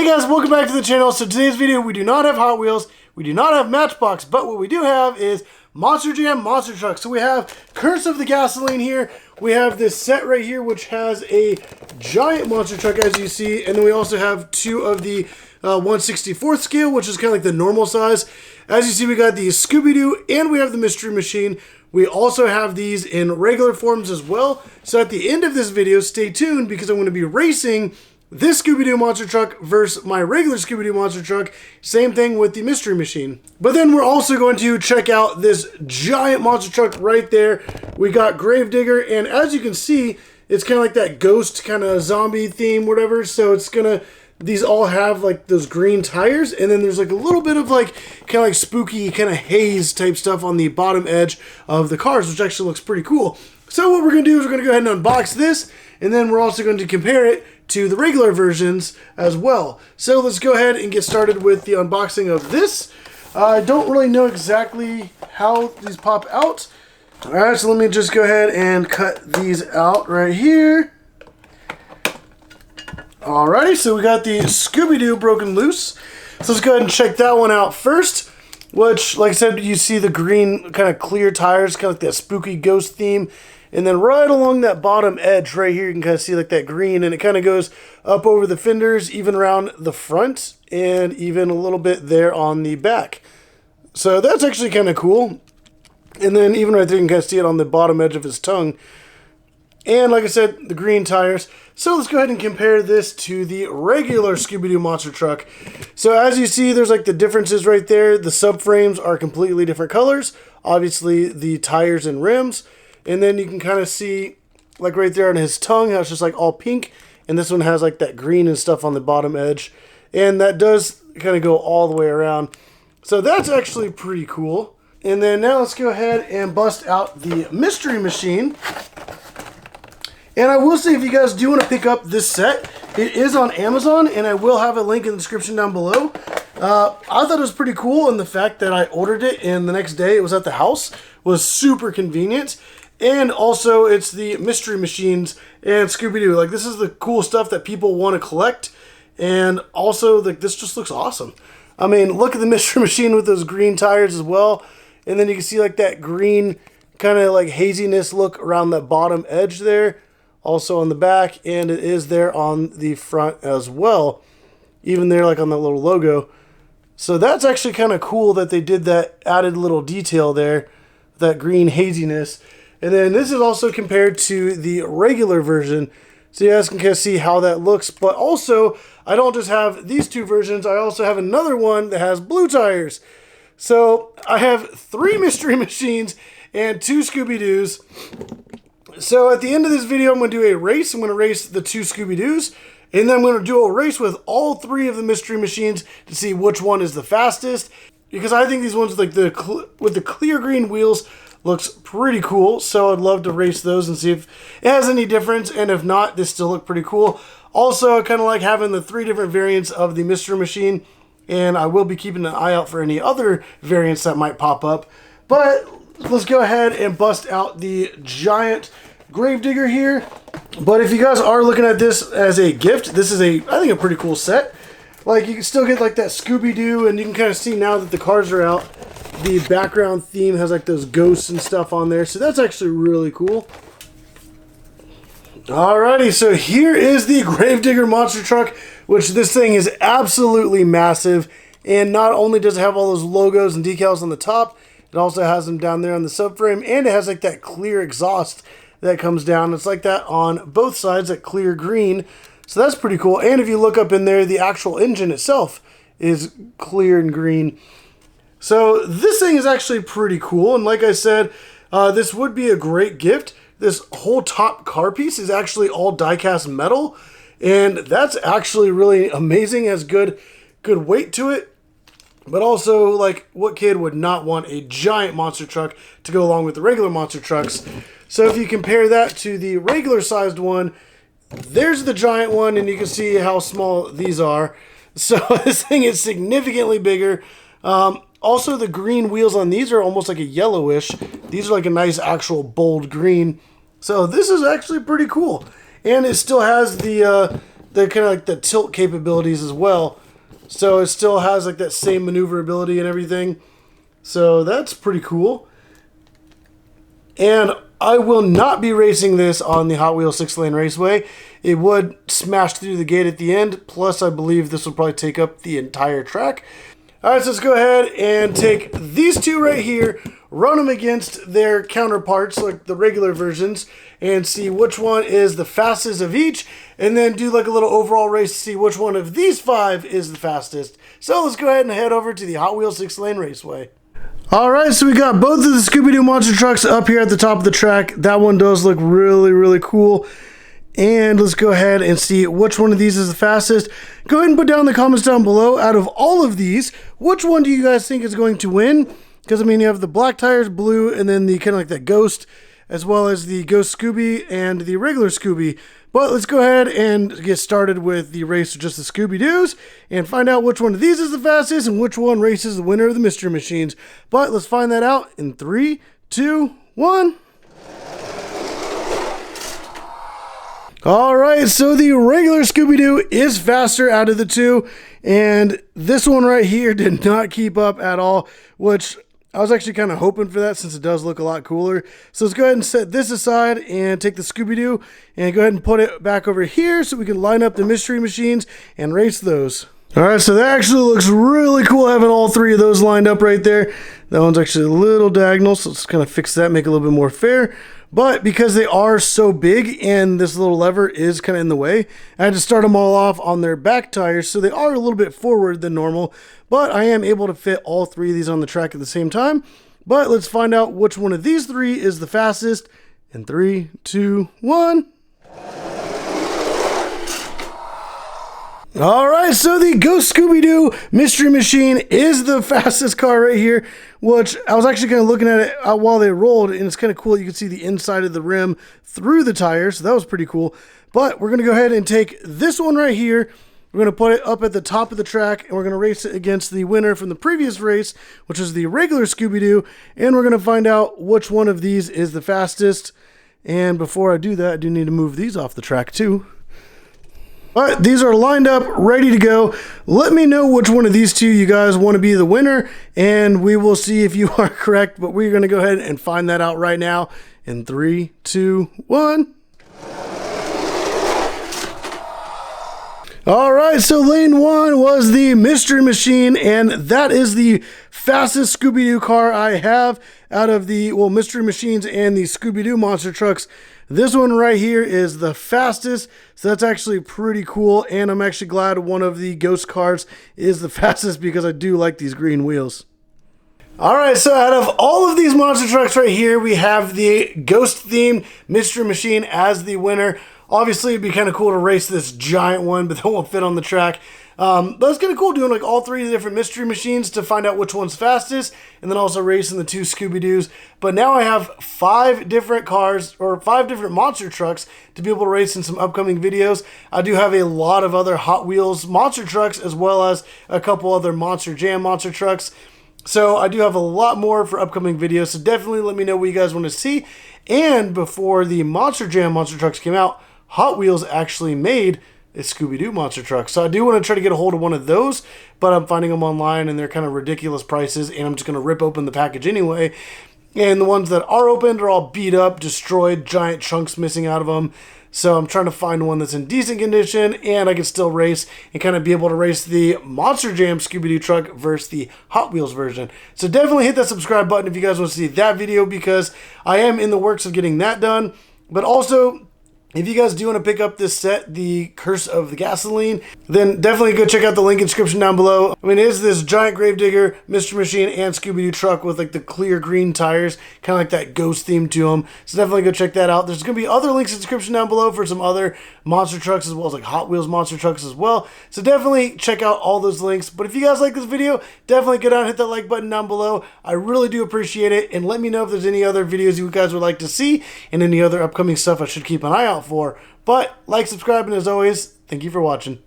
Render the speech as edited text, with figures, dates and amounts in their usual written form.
Hey guys, welcome back to the channel. So today's video, we do not have Hot Wheels, we do not have Matchbox, but what we do have is Monster Jam Monster Truck. So we have Curse of the Gasoline here. We have this set right here, which has a giant monster truck, as you see, and then we also have two of the 1/64th scale, which is kind of like the normal size. As you see, we got the Scooby Doo and we have the Mystery Machine. We also have these in regular forms as well. So at the end of this video, stay tuned because I'm going to be racing this Scooby Doo monster truck versus my regular Scooby Doo monster truck. Same thing with the Mystery Machine. But then we're also going to check out this giant monster truck right there. We got Gravedigger, and as you can see, it's kind of like that ghost kind of zombie theme, whatever. So it's gonna, these all have like those green tires, and then there's like a little bit of like kind of like spooky kind of haze type stuff on the bottom edge of the cars, which actually looks pretty cool. So what we're gonna do is we're gonna go ahead and unbox this, and then we're also going to compare it to the regular versions as well. So let's go ahead and get started with the unboxing of this. I don't really know exactly how these pop out. All right, so let me just go ahead and cut these out right here. Alrighty, so we got the Scooby Doo broken loose. So let's go ahead and check that one out first. Which, like I said, you see the green kind of clear tires, kind of like that spooky ghost theme. And then right along that bottom edge right here, you can kind of see like that green, and it kind of goes up over the fenders, even around the front, and even a little bit there on the back. So that's actually kind of cool. And then even right there, you can kind of see it on the bottom edge of his tongue. And like I said, the green tires. So let's go ahead and compare this to the regular Scooby-Doo monster truck. So as you see, there's like the differences right there. The subframes are completely different colors. Obviously, the tires and rims. And then you can kind of see, like right there on his tongue, how it's just like all pink. And this one has like that green and stuff on the bottom edge. And that does kind of go all the way around. So that's actually pretty cool. And then now let's go ahead and bust out the Mystery Machine. And I will say, if you guys do want to pick up this set, it is on Amazon, and I will have a link in the description down below. I thought it was pretty cool, and the fact that I ordered it and the next day it was at the house was super convenient. And also, it's the Mystery Machines and Scooby-Doo. Like, this is the cool stuff that people want to collect. And also, like, this just looks awesome. I mean, look at the Mystery Machine with those green tires as well. And then you can see, like, that green kind of, like, haziness look around that bottom edge there. Also on the back, and it is there on the front as well. Even there, like, on that little logo. So that's actually kind of cool that they did that added little detail there. That green haziness. And then this is also compared to the regular version. So you guys can kind of see how that looks. But also, I don't just have these two versions. I also have another one that has blue tires. So I have 3 Mystery Machines and 2 Scooby-Doos. So at the end of this video, I'm going to do a race. I'm going to race the 2 Scooby-Doos. And then I'm going to do a race with all 3 of the Mystery Machines to see which one is the fastest. Because I think these ones with the clear green wheels looks pretty cool, so I'd love to race those and see if it has any difference, and if not, this still look pretty cool. Also, I kind of like having the 3 different variants of the Mystery Machine, and I will be keeping an eye out for any other variants that might pop up. But let's go ahead and bust out the giant Gravedigger here. But if you guys are looking at this as a gift, this is I think a pretty cool set. Like, you can still get like that Scooby-Doo, and you can kind of see now that the cars are out, the background theme has like those ghosts and stuff on there. So that's actually really cool. Alrighty, so here is the Gravedigger monster truck, which this thing is absolutely massive. And not only does it have all those logos and decals on the top, it also has them down there on the subframe, and it has like that clear exhaust that comes down. It's like that on both sides, that clear green. So that's pretty cool. And if you look up in there, the actual engine itself is clear and green. So this thing is actually pretty cool. And like I said, this would be a great gift. This whole top car piece is actually all die-cast metal. And that's actually really amazing. It has good weight to it. But also, like, what kid would not want a giant monster truck to go along with the regular monster trucks? So if you compare that to the regular sized one, there's the giant one, and you can see how small these are. So this thing is significantly bigger. Also, the green wheels on these are almost like a yellowish. These are like a nice actual bold green. So this is actually pretty cool. And it still has the the kind of like the tilt capabilities as well. So it still has like that same maneuverability and everything. So that's pretty cool. And I will not be racing this on the Hot Wheels 6-lane Raceway. It would smash through the gate at the end. Plus, I believe this will probably take up the entire track. All right, so let's go ahead and take these two right here, run them against their counterparts, like the regular versions, and see which one is the fastest of each, and then do like a little overall race to see which one of these 5 is the fastest. So let's go ahead and head over to the Hot Wheels 6-lane Raceway. All right, so we got both of the Scooby Doo monster trucks up here at the top of the track. That one does look really, really cool. And let's go ahead and see which one of these is the fastest. Go ahead and put down in the comments down below, out of all of these, which one do you guys think is going to win? Because, I mean, you have the black tires, blue, and then the kind of like that ghost, as well as the Ghost Scooby and the regular Scooby. But let's go ahead and get started with the race of just the Scooby Doos and find out which one of these is the fastest and which one races the winner of the Mystery Machines. But let's find that out in 3, 2, 1. All right, so the regular Scooby Doo is faster out of the two, and this one right here did not keep up at all, which I was actually kind of hoping for that since it does look a lot cooler. So let's go ahead and set this aside and take the Scooby Doo and go ahead and put it back over here so we can line up the Mystery Machines and race those. All right, so that actually looks really cool having all 3 of those lined up right there. That one's actually a little diagonal, so let's kind of fix that, make it a little bit more fair. But because they are so big and this little lever is kind of in the way, I had to start them all off on their back tires, so they are a little bit forward than normal. But I am able to fit all 3 of these on the track at the same time. But let's find out which one of these 3 is the fastest in 3, 2, 1. All right, so the Ghost Scooby Doo Mystery Machine is the fastest car right here, which I was actually kind of looking at it while they rolled, and it's kind of cool. You can see the inside of the rim through the tires, so that was pretty cool. But we're going to go ahead and take this one right here. We're going to put it up at the top of the track, and we're going to race it against the winner from the previous race, which is the regular Scooby Doo, and we're going to find out which one of these is the fastest. And before I do that, I do need to move these off the track too. All right, these are lined up, ready to go. Let me know which one of these 2 you guys want to be the winner, and we will see if you are correct, but we're going to go ahead and find that out right now in 3, 2, 1. All right, so lane 1 was the Mystery Machine, and that is the fastest Scooby-Doo car I have out of the, well, Mystery Machines and the Scooby-Doo monster trucks. This one right here is the fastest, so that's actually pretty cool, and I'm actually glad one of the ghost cars is the fastest because I do like these green wheels. All right, so out of all of these monster trucks right here, we have the ghost-themed Mystery Machine as the winner. Obviously, it'd be kind of cool to race this giant one, but that won't fit on the track. But it's kind of cool doing like all 3 different Mystery Machines to find out which one's fastest, and then also racing the 2 Scooby-Doos. But now I have 5 different cars, or 5 different monster trucks to be able to race in some upcoming videos. I do have a lot of other Hot Wheels monster trucks, as well as a couple other Monster Jam monster trucks. So I do have a lot more for upcoming videos, so definitely let me know what you guys want to see. And before the Monster Jam monster trucks came out, Hot Wheels actually made a Scooby-Doo monster truck. So I do want to try to get a hold of one of those, but I'm finding them online and they're kind of ridiculous prices, and I'm just going to rip open the package anyway. And the ones that are opened are all beat up, destroyed, giant chunks missing out of them. So I'm trying to find one that's in decent condition and I can still race and kind of be able to race the Monster Jam Scooby-Doo truck versus the Hot Wheels version. So definitely hit that subscribe button if you guys want to see that video, because I am in the works of getting that done. But also, if you guys do want to pick up this set, The Curse of the Gasoline, then definitely go check out the link in the description down below. I mean, it is this giant Gravedigger, Mystery Machine, and Scooby-Doo truck with like the clear green tires, kind of like that ghost theme to them. So definitely go check that out. There's going to be other links in the description down below for some other monster trucks, as well as like Hot Wheels monster trucks as well. So definitely check out all those links. But if you guys like this video, definitely go down and hit that like button down below. I really do appreciate it. And let me know if there's any other videos you guys would like to see and any other upcoming stuff I should keep an eye out for. But like, subscribe, and as always, thank you for watching.